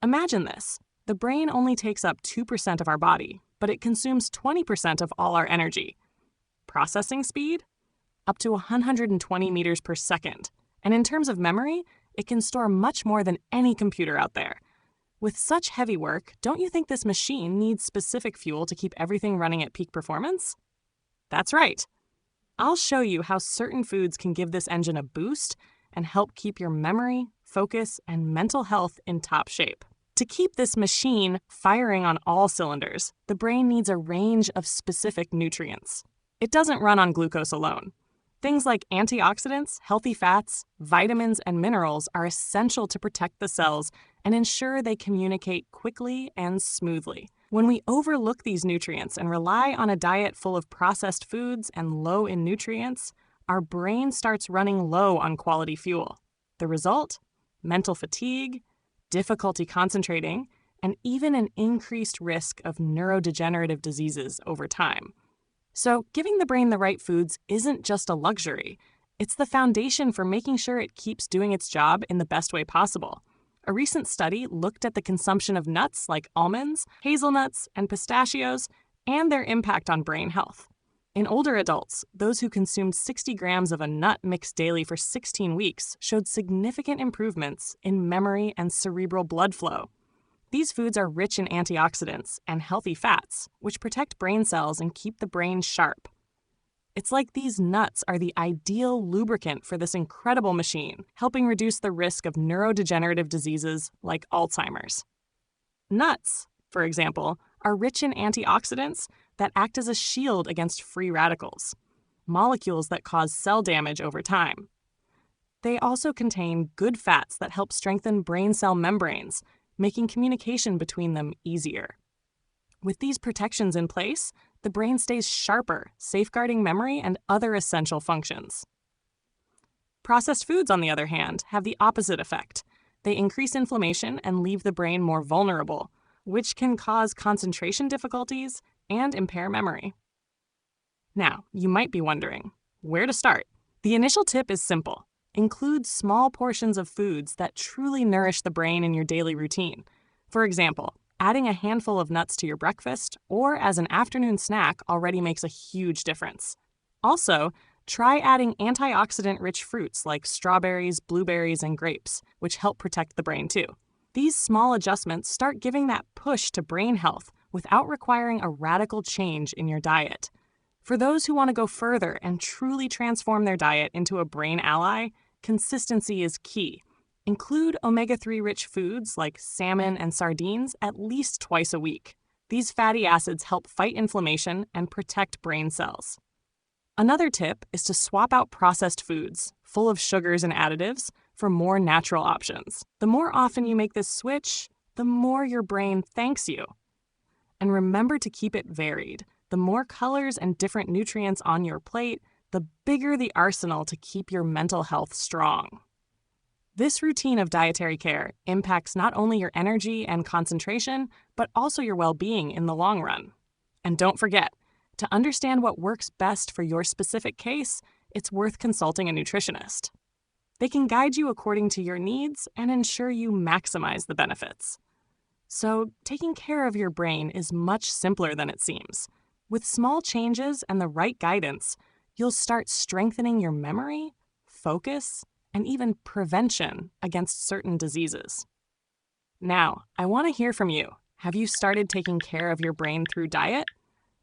Imagine this. The brain only takes up 2% of our body, but it consumes 20% of all our energy. Processing speed? Up to 120 meters per second. And in terms of memory, it can store much more than any computer out there. With such heavy work, don't you think this machine needs specific fuel to keep everything running at peak performance? That's right. I'll show you how certain foods can give this engine a boost and help keep your memory, focus, and mental health in top shape. To keep this machine firing on all cylinders, the brain needs a range of specific nutrients. It doesn't run on glucose alone. Things like antioxidants, healthy fats, vitamins, and minerals are essential to protect the cells and ensure they communicate quickly and smoothly. When we overlook these nutrients and rely on a diet full of processed foods and low in nutrients, our brain starts running low on quality fuel. The result? Mental fatigue, difficulty concentrating, and even an increased risk of neurodegenerative diseases over time. So, giving the brain the right foods isn't just a luxury. It's the foundation for making sure it keeps doing its job in the best way possible. A recent study looked at the consumption of nuts like almonds, hazelnuts, and pistachios, and their impact on brain health. In older adults, those who consumed 60 grams of a nut mix daily for 16 weeks showed significant improvements in memory and cerebral blood flow. These foods are rich in antioxidants and healthy fats, which protect brain cells and keep the brain sharp. It's like these nuts are the ideal lubricant for this incredible machine, helping reduce the risk of neurodegenerative diseases like Alzheimer's. Nuts, for example, are rich in antioxidants that act as a shield against free radicals, molecules that cause cell damage over time. They also contain good fats that help strengthen brain cell membranes, making communication between them easier. With these protections in place, the brain stays sharper, safeguarding memory and other essential functions. Processed foods, on the other hand, have the opposite effect. They increase inflammation and leave the brain more vulnerable, which can cause concentration difficulties and impair memory. Now, you might be wondering, where to start? The initial tip is simple. Include small portions of foods that truly nourish the brain in your daily routine. For example, adding a handful of nuts to your breakfast or as an afternoon snack already makes a huge difference. Also, try adding antioxidant-rich fruits like strawberries, blueberries, and grapes, which help protect the brain too. These small adjustments start giving that push to brain health without requiring a radical change in your diet. For those who want to go further and truly transform their diet into a brain ally, consistency is key. Include omega-3 rich foods like salmon and sardines at least twice a week. These fatty acids help fight inflammation and protect brain cells. Another tip is to swap out processed foods, full of sugars and additives, for more natural options. The more often you make this switch, the more your brain thanks you. And remember to keep it varied. The more colors and different nutrients on your plate, the bigger the arsenal to keep your mental health strong. This routine of dietary care impacts not only your energy and concentration, but also your well-being in the long run. And don't forget, to understand what works best for your specific case, it's worth consulting a nutritionist. They can guide you according to your needs and ensure you maximize the benefits. So, taking care of your brain is much simpler than it seems. With small changes and the right guidance, you'll start strengthening your memory, focus, and even prevention against certain diseases. Now, I want to hear from you. Have you started taking care of your brain through diet?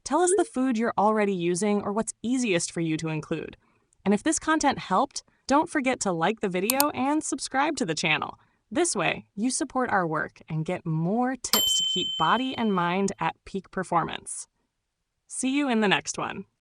Tell us the food you're already using or what's easiest for you to include. And if this content helped, don't forget to like the video and subscribe to the channel. This way, you support our work and get more tips to keep body and mind at peak performance. See you in the next one.